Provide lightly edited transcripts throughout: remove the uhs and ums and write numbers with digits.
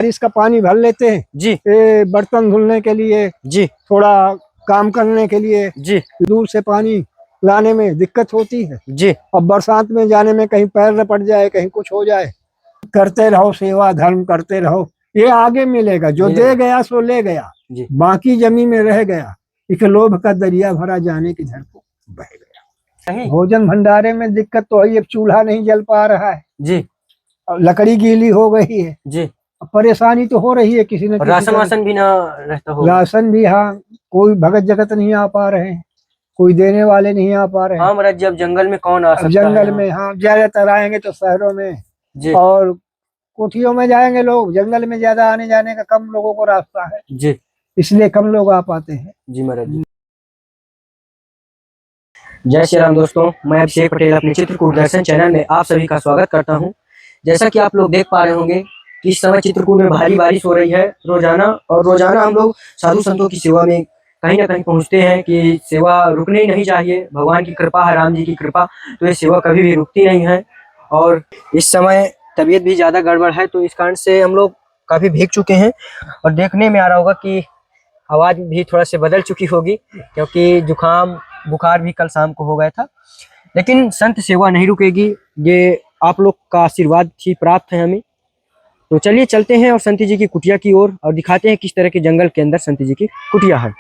बारिश का पानी भर लेते हैं जी, बर्तन धुलने के लिए, जी, थोड़ा काम करने के लिए। जी, दूर से पानी लाने में दिक्कत होती है। जी, अब बरसात में जाने में कहीं पैर न पड़ जाए, कहीं कुछ हो जाए। करते रहो, सेवा धर्म करते रहो, ये आगे मिलेगा। जो दे गया सो ले गया, बाकी जमीन में रह गया। एक लोभ का दरिया भरा, जाने की धर को बह गया। भोजन भंडारे में दिक्कत तो है, अब चूल्हा नहीं जल पा रहा है जी, लकड़ी गीली हो गई है जी। परेशानी तो हो रही है किसी न किसी। राशन वासन भी ना रहता हो। राशन भी, हाँ, कोई भगत जगत नहीं आ पा रहे हैं, कोई देने वाले नहीं आ पा रहे हैं। हाँ महाराज जी, अब जंगल में कौन आ सकता है? जंगल में, हाँ, ज्यादातर आएंगे तो शहरों में जी, और कोठियों में जाएंगे लोग। जंगल में ज्यादा आने जाने का कम लोगों को रास्ता है जी, इसलिए कम लोग आ पाते हैं। जी महाराज जी। जय श्री राम दोस्तों, मैं अभिषेक पटेल अपने चित्रकूट दर्शन चैनल में आप सभी का स्वागत करता हूं। जैसा कि आप लोग देख पा रहे होंगे कि इस समय चित्रकूट में भारी बारिश हो रही है रोजाना, और रोजाना हम लोग साधु संतों की सेवा में कहीं ना कहीं पहुंचते हैं कि सेवा रुकनी नहीं चाहिए। भगवान की कृपा है, राम जी की कृपा, तो ये सेवा कभी भी रुकती नहीं है। और इस समय तबीयत भी ज़्यादा गड़बड़ है, तो इस कारण से हम लोग काफ़ी भीग चुके हैं। और देखने में आ रहा होगा कि आवाज़ भी थोड़ा से बदल चुकी होगी, क्योंकि जुकाम बुखार भी कल शाम को हो गया था। लेकिन संत सेवा नहीं रुकेगी, ये आप लोग का आशीर्वाद ही प्राप्त है हमें। तो चलिए चलते हैं और संत जी की कुटिया की ओर और दिखाते हैं किस तरह के जंगल के अंदर संत जी की कुटिया है।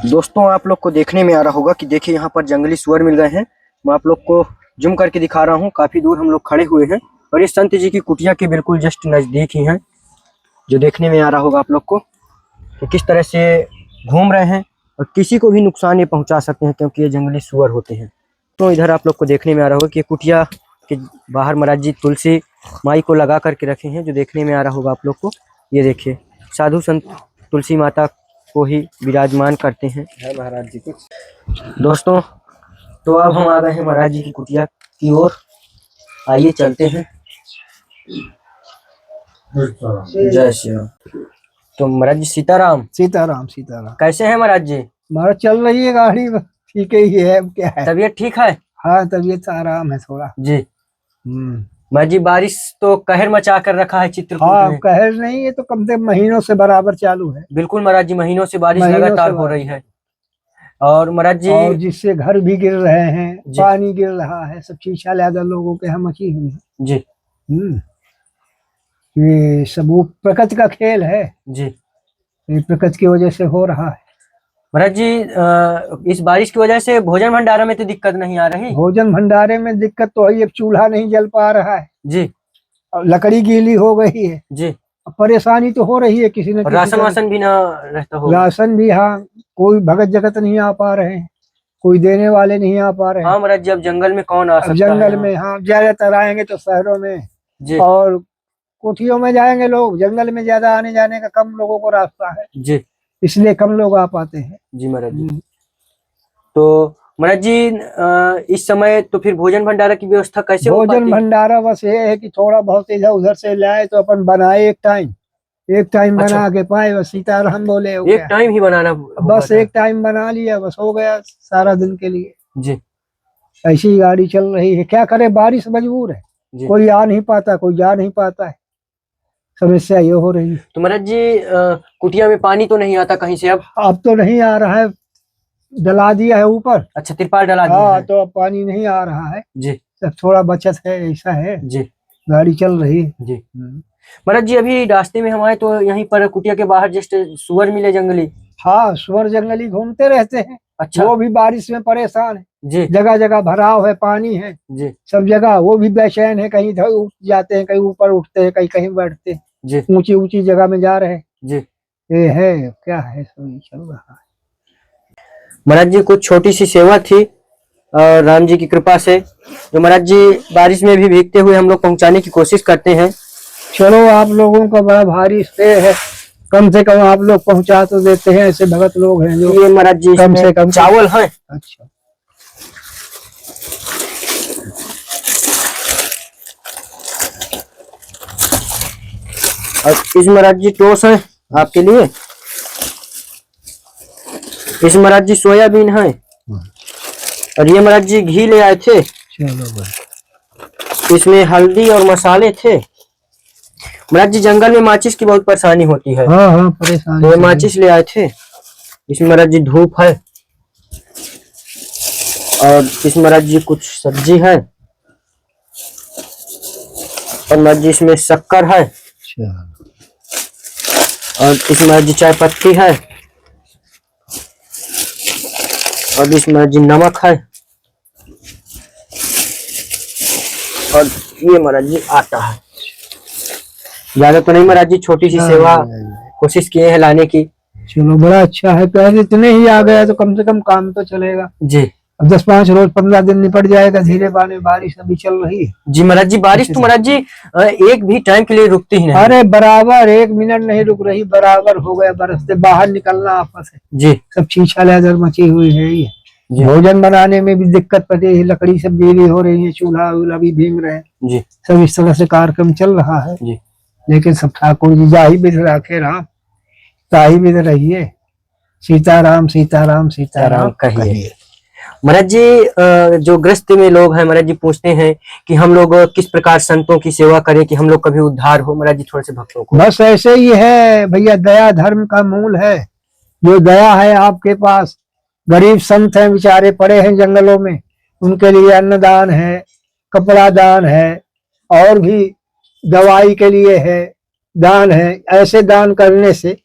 दोस्तों, आप लोग को देखने में आ रहा होगा कि देखिए यहाँ पर जंगली सुअर मिल गए हैं। मैं आप लोग को जूम करके दिखा रहा हूँ, काफी दूर हम लोग खड़े हुए हैं और ये संत जी की कुटिया के बिल्कुल जस्ट नजदीक ही है, जो देखने में आ रहा होगा आप लोग को कि किस तरह से घूम रहे हैं और किसी को भी नुकसान ये पहुंचा सकते हैं, क्योंकि ये जंगली सुअर होते हैं। तो इधर आप लोग को देखने में आ रहा होगा कि कुटिया के बाहर महाराज जी तुलसी माई को लगा करके रखे हैं, जो देखने में आ रहा होगा आप लोग को। ये देखिए, साधु संत तुलसी माता को ही विराजमान करते हैं महाराज जी कुछ। दोस्तों, तो अब हम आ गए हैं महाराज जी की कुटिया की ओर, आइए चलते हैं। जय श्री राम। तो महाराज जी सीताराम। सीताराम सीताराम। कैसे हैं महाराज जी? महाराज चल रही है गाड़ी, ठीक ही है, क्या है। तबीयत ठीक है? हाँ, तबीयत आराम है थोड़ा जी। महाराज जी, बारिश तो कहर मचा कर रखा है चित्रकूट में। हाँ, कहर नहीं, ये तो कम से कम महीनों से बराबर चालू है। बिल्कुल महाराज जी, महीनों से बारिश लगातार हो रही है। और महाराज जी, और जिससे घर भी गिर रहे हैं, पानी गिर रहा है, सब चीज ज्यादा लोगों के यहाँ मची हुई है जी। ये सब वो प्रकृति का खेल है जी, ये प्रकृति की वजह से हो रहा है। महाराज जी, इस बारिश की वजह से भोजन भंडारा में तो दिक्कत नहीं आ रही? भोजन भंडारे में दिक्कत तो है, अब चूल्हा नहीं जल पा रहा है जी, लकड़ी गीली हो गई है जी। परेशानी तो हो रही है किसी न किसी। राशन वासन भी ना रहता हो? राशन भी, हाँ, कोई भगत जगत नहीं आ पा रहे हैं, कोई देने वाले नहीं आ पा रहे हैं। हाँ महाराज जी, अब जंगल में कौन आ सकता है? जंगल में, हाँ, ज्यादातर आएंगे तो शहरों में जी, और कोठियों में जाएंगे लोग। जंगल में ज्यादा आने जाने का कम लोगों को रास्ता है जी, इसलिए कम लोग आ पाते हैं। जी महाराज जी। तो महाराज जी, इस समय तो फिर भोजन भंडारा की व्यवस्था कैसे हो पाती? भोजन भंडारा बस ये है कि थोड़ा बहुत इधर उधर से लाए तो अपन बनाए एक टाइम बना के पाए, बस सीताराम बोले हो एक टाइम ही बनाना? बस एक टाइम बना लिया, बस हो गया सारा दिन के लिए। जी। ऐसी गाड़ी चल रही है, क्या करे, बारिश मजबूर है, कोई आ नहीं पाता, कोई जा नहीं पाता है, समस्या ये हो रही है। तो महाराज जी, कुटिया में पानी तो नहीं आता कहीं से? अब तो नहीं आ रहा है, डला दिया है ऊपर। अच्छा, तिरपाल डला दिया है। तो अब पानी नहीं आ रहा है जी, सब थोड़ा बचत है, ऐसा है जी, गाड़ी चल रही है जी। महाराज जी, अभी रास्ते में हम आए तो यहीं पर कुटिया के बाहर जस्ट सुअर मिले जंगली। हाँ, सुअर जंगली घूमते रहते हैं। अच्छा। वो भी बारिश में परेशान है जी, जगह जगह भराव है, पानी है जी, सब जगह, वो भी बेचैन है, कहीं उठ जाते हैं, कहीं ऊपर उठते हैं, कहीं कहीं बैठते हैं, जी, ऊंची ऊंची जगह में जा रहे हैं। जी। ये है, क्या है, सब चल रहा है। महाराज जी, कुछ छोटी सी सेवा थी और राम जी की कृपा से, जो महाराज जी बारिश में भी भीगते हुए हम लोग पहुंचाने की कोशिश करते हैं। चलो, आप लोगों का बड़ा भारी श्रेय है, कम से कम आप लोग पहुंचा तो देते हैं, ऐसे भगत लोग हैं जो। ये महाराज जी, कम से कम चावल है। अच्छा, और इस महाराज जी टोस है आपके लिए। इस महाराज जी सोयाबीन है, और ये महाराज जी घी ले आए थे। चलो भाई। इसमें हल्दी और मसाले थे, महाराज जी जंगल में माचिस की बहुत परेशानी होती है। हाँ हाँ परेशानी। तो माचिस ले आए थे। इसमें महाराज जी धूप है और इसमें महाराज जी कुछ सब्जी है और महाराज जी इसमें शक्कर है और इसमें महाराज जी चाय पत्ती है और इसमें महाराज जी नमक है और ये महाराज जी आटा है। ज्यादा तो नहीं महाराज जी, छोटी सी सेवा कोशिश किए हैं लाने की। चलो बड़ा अच्छा है। पहले इतने ही आ गया तो कम से कम काम तो चलेगा जी। अब 10-5 रोज 15 दिन निपट जाएगा धीरे बाने। बारिश अभी चल रही है। जी महाराज जी, बारिश तो महाराज जी एक भी टाइम के लिए रुकती ही नहीं। अरे बराबर 1 मिनट नहीं रुक रही, बराबर हो गया बरसते। बाहर निकलना आपस है जी। सब छीछा लेदर मची हुई है। ये भोजन बनाने में भी दिक्कत पड़ी है, लकड़ी सब गीली हो रही है, चूल्हा वूल्हा भी भीग रहे हैं जी। सब इस तरह से कार्यक्रम चल रहा है जी। लेकिन सब ठाकुर जी जाही विध राखे राम ताही विध रहिए। सीताराम सीताराम सीताराम कहिए। महाराज जी जो ग्रस्त में लोग हैं महाराज जी पूछते हैं कि हम लोग किस प्रकार संतों की सेवा करें कि हम लोग कभी उद्धार हो। महाराज जी थोड़े से भक्तों को बस ऐसे ही है भैया, दया धर्म का मूल है। जो दया है आपके पास, गरीब संत हैं बेचारे पड़े हैं जंगलों में, उनके लिए अन्नदान है, कपड़ा दान है और भी दवाई के लिए है दान है। ऐसे दान करने से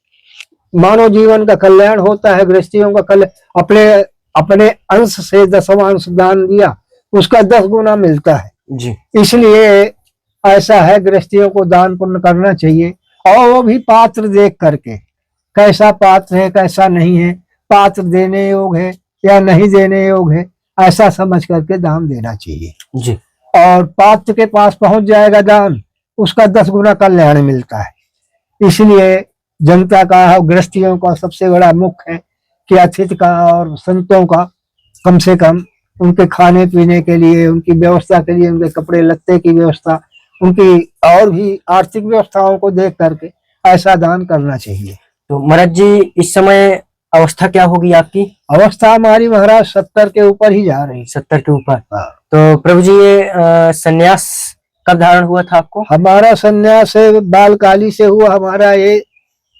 मानव जीवन का कल्याण होता है, गृहस्थियों का कल्याण। अपने अंश से 10वां अंश दान दिया उसका 10 गुना मिलता है जी। इसलिए ऐसा है गृहस्थियों को दान पुण्य करना चाहिए और वो भी पात्र देख करके, कैसा पात्र है कैसा नहीं है, पात्र देने योग है या नहीं देने योग है, ऐसा समझ करके दान देना चाहिए जी। और पात्र के पास पहुंच जाएगा दान, उसका 10 गुना कल्याण मिलता है। इसलिए जनता का और गृहस्थियों का सबसे बड़ा मुख्य है कि अतिथि का और संतों का कम से कम उनके खाने पीने के लिए, उनकी व्यवस्था के लिए, उनके कपड़े लत्ते की व्यवस्था, उनकी और भी आर्थिक व्यवस्थाओं को देख करके ऐसा दान करना चाहिए। तो महाराज जी इस समय अवस्था क्या होगी आपकी? अवस्था हमारी महाराज 70 के ऊपर ही जा रही है। 70 के ऊपर। हाँ। तो प्रभु जी ये संन्यास कब धारण हुआ था आपको? हमारा संन्यास बालकाली से हुआ, हमारा ये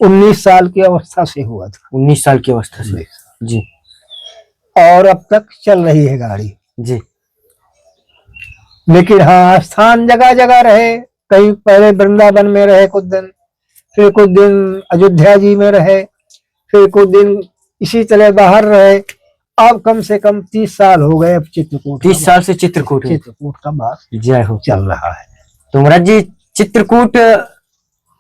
19 साल की अवस्था से हुआ था। 19 साल की अवस्था से जी। और अब तक चल रही है गाड़ी जी। लेकिन हाँ स्थान जगह जगह रहे, कहीं पहले वृंदावन में रहे कुछ दिन, फिर कुछ दिन अयोध्या जी में रहे, फिर कुछ दिन इसी तरह बाहर रहे। अब कम से कम 30 साल हो गए अब चित्रकूट। 30 साल से चित्रकूट का बात जय हो चल रहा है। तो महाराज जी चित्रकूट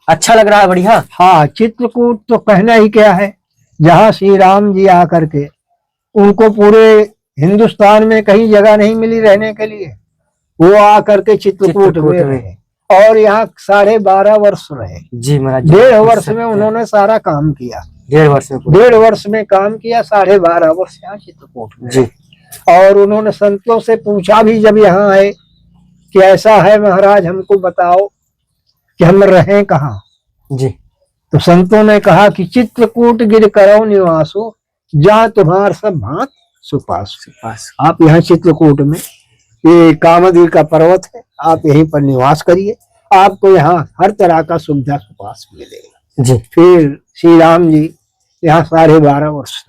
अच्छा लग रहा है? बढ़िया। हाँ चित्रकूट तो कहना ही क्या है, जहाँ श्री राम जी आकर के, उनको पूरे हिंदुस्तान में कहीं जगह नहीं मिली रहने के लिए, वो आकर के चित्रकूट में रहे और यहाँ 12.5 वर्ष रहे जी महाराज। 1.5 वर्ष में उन्होंने सारा काम किया। 1.5 वर्ष में काम किया, 12.5 वर्ष यहाँ चित्रकूट में जी। और उन्होंने संतों से पूछा भी जब यहाँ आए कि ऐसा है महाराज हमको बताओ कि हम रहें कहाँ जी। तो संतों ने कहा कि चित्रकूट गिर करो निवासो, जहाँ तुम्हार सब भांत सुपास। आप यहाँ चित्रकूट में, ये कामदगिरि का पर्वत है, आप यहीं पर निवास करिए, आपको यहाँ हर तरह का सुविधा सुपास मिलेगा जी। फिर श्री राम जी यहाँ 12.5 वर्ष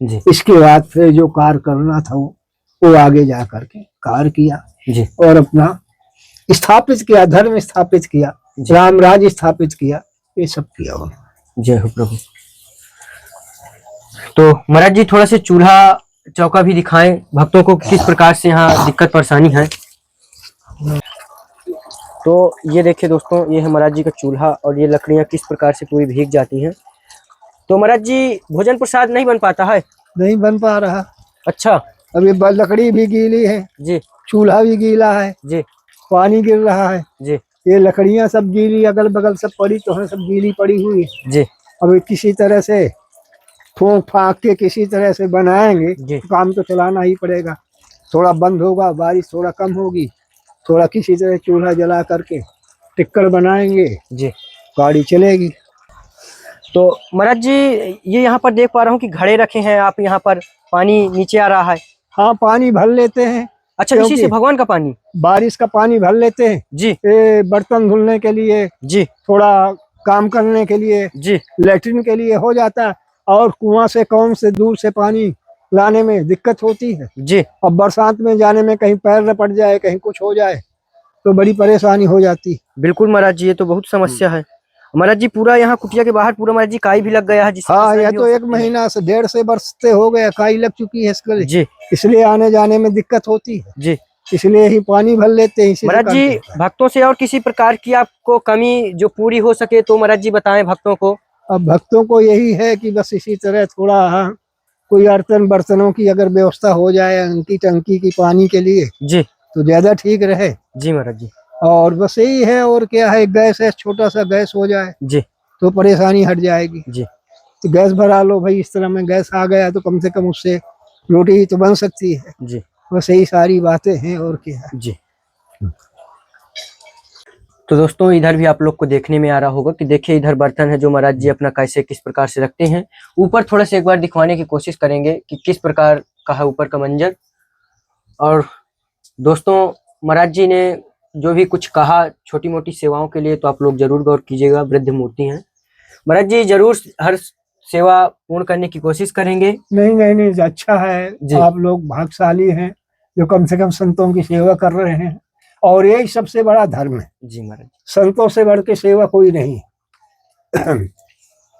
जी। इसके बाद फिर जो कार्य करना था वो आगे जा करके कार्य किया जी। और अपना स्थापित किया, धर्म स्थापित किया, राम राज्य स्थापित किया, ये सब किया उन्होंने। जय हो प्रभु। तो महाराज जी थोड़ा से चूल्हा चौका भी दिखाएं भक्तों को, किस प्रकार से यहाँ दिक्कत परेशानी है। तो ये देखिए दोस्तों, ये है महाराज जी का चूल्हा और ये लकड़ियाँ किस प्रकार से पूरी भीग जाती हैं। तो महाराज जी भोजन प्रसाद नहीं बन पाता है? नहीं बन पा रहा। अच्छा। अब ये लकड़ी भी गीली है जी, चूल्हा भी गीला है जी, पानी गिर रहा है जी, ये लकड़ियां सब गीली अगल बगल सब पड़ी तो है, सब गीली पड़ी हुई है जी। अब किसी तरह से फूंक फाक के किसी तरह से बनाएंगे तो काम तो चलाना ही पड़ेगा। थोड़ा बंद होगा, बारिश थोड़ा कम होगी, थोड़ा किसी तरह चूल्हा जला करके टिक्कर बनाएंगे जी, गाड़ी चलेगी। तो महाराज जी ये यहाँ पर देख पा रहा हूँ कि घड़े रखे हैं आप, यहाँ पर पानी नीचे आ रहा है। हाँ पानी भर लेते हैं, अच्छा, इसी से क्योंकि भगवान का पानी? बारिश का पानी भर लेते हैं जी ये बर्तन धुलने के लिए, जी थोड़ा काम करने के लिए, जी लेटरिन के लिए हो जाता है। और कुआं से कौन से दूर से पानी लाने में दिक्कत होती है। जी अब बरसात में जाने में कहीं पैर न पड़ जाए, कहीं कुछ हो जाए तो बड़ी परेशानी हो जाती है। बिल्कुल महाराज जी, ये तो बहुत समस्या है महाराज जी। पूरा यहाँ कुटिया के बाहर पूरा महाराज जी काई भी लग गया है, जिससे हाँ, परेशानी यह भी तो हो एक सकती है। महीना से 1.5 वर्ष से हो गया, काई लग चुकी है इसके लिए। जी इसलिए आने जाने में दिक्कत होती है, जी इसलिए ही पानी भर लेते हैं। इसी से महाराज काम जी, चलता है। भक्तों से और किसी प्रकार की आपको कमी जो पूरी हो सके तो महाराज जी बताएं भक्तों को। अब भक्तों को यही है कि बस इसी तरह थोड़ा कोई बर्तनों की अगर व्यवस्था हो जाए अंकी टंकी की पानी के लिए जी तो ज्यादा ठीक रहे। जी महाराज जी और बस यही है, और क्या है, गैस है, छोटा सा गैस हो जाए जी तो परेशानी हट जाएगी। जी तो गैस भरा लो भाई, इस तरह में गैस आ गया तो कम से कम उससे रोटी ही तो बन सकती है। जी बस यही सारी बातें हैं, और क्या है। जी। तो दोस्तों, इधर भी आप लोग को देखने में आ रहा होगा कि देखिए इधर बर्तन है जो महाराज जी अपना कैसे किस प्रकार से रखते हैं। ऊपर थोड़ा सा एक बार दिखवाने की कोशिश करेंगे कि किस प्रकार का है ऊपर का मंजर। और दोस्तों, महाराज जी ने जो भी कुछ कहा छोटी मोटी सेवाओं के लिए, तो आप लोग जरूर गौर कीजिएगा। वृद्ध मूर्ति हैं महाराज जी, जरूर हर सेवा पूर्ण करने की कोशिश करेंगे। नहीं नहीं नहीं, अच्छा है, जी। आप लोग भाग्यशाली हैं जो कम से कम संतों की सेवा कर रहे हैं, और यही सबसे बड़ा धर्म है। जी महाराज, संतों से बढ़ के सेवा कोई नहीं।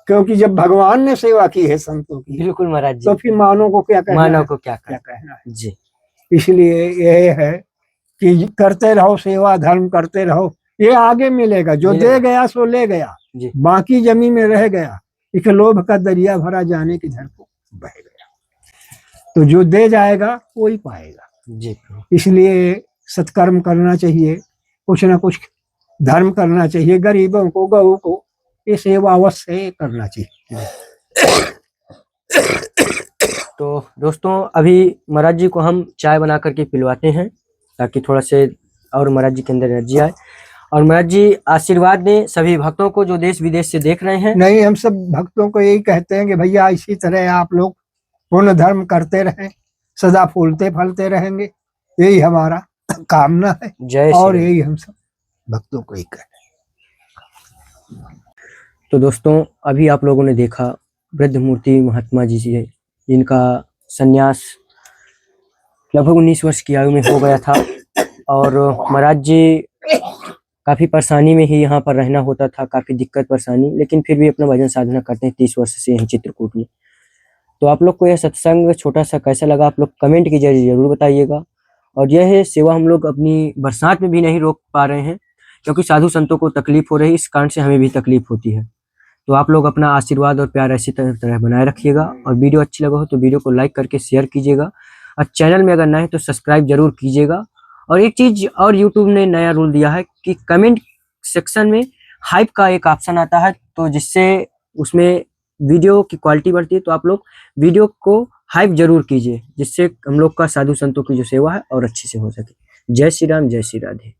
क्योंकि जब भगवान ने सेवा की है संतों की, बिल्कुल महाराज जी, तो फिर मानव को क्या कहना मानव है? को क्या क्या कहना कहना है? जी इसलिए यह है कि करते रहो सेवा धर्म, करते रहो, ये आगे मिलेगा। जो मिलेगा। दे गया सो ले गया, जी बाकी जमी में रह गया। एक लोभ का दरिया भरा जाने की धर को बह गया, तो जो दे जाएगा वही पाएगा। जी इसलिए सत्कर्म करना चाहिए, कुछ ना कुछ धर्म करना चाहिए, गरीबों को, गऊ को ये सेवा अवश्य करना चाहिए। तो दोस्तों, अभी महाराज जी को हम चाय बना करके पिलवाते हैं ताकि थोड़ा से और महाराज जी के अंदर एनर्जी आए। और महाराज जी आशीर्वाद दें सभी भक्तों को जो देश विदेश से देख रहे हैं। नहीं, हम सब भक्तों को यही कहते हैं कि भैया इसी तरह आप लोग पुण्य धर्म करते रहें, सदा फूलते फलते रहेंगे, यही हमारा कामना है। जय और श्री राम। यही हम सब भक्तों को ही कहते हैं। तो दोस्तों, अभी आप लोगों ने देखा वृद्ध मूर्ति महात्मा जी से, जिनका संन्यास लगभग 19 वर्ष की आयु में हो गया था। और महाराज जी काफ़ी परेशानी में ही यहाँ पर रहना होता था, काफ़ी दिक्कत परेशानी, लेकिन फिर भी अपना भजन साधना करते हैं 30 वर्ष से यहीं चित्रकूट में। तो आप लोग को यह सत्संग छोटा सा कैसा लगा, आप लोग कमेंट के जरिए जरूर बताइएगा। और यह है सेवा हम लोग अपनी बरसात में भी नहीं रोक पा रहे हैं, क्योंकि साधु संतों को तकलीफ हो रही है, इस कारण से हमें भी तकलीफ होती है। तो आप लोग अपना आशीर्वाद और प्यार ऐसी तरह बनाए रखिएगा। और वीडियो अच्छी लगा हो तो वीडियो को लाइक करके शेयर कीजिएगा, और चैनल में अगर नए हैं तो सब्सक्राइब जरूर कीजिएगा। और एक चीज और, यूट्यूब ने नया रूल दिया है कि कमेंट सेक्शन में हाइप का एक ऑप्शन आता है, तो जिससे उसमें वीडियो की क्वालिटी बढ़ती है। तो आप लोग वीडियो को हाइप जरूर कीजिए, जिससे हम लोग का साधु संतों की जो सेवा है और अच्छे से हो सके। जय श्री राम, जय श्री राधे।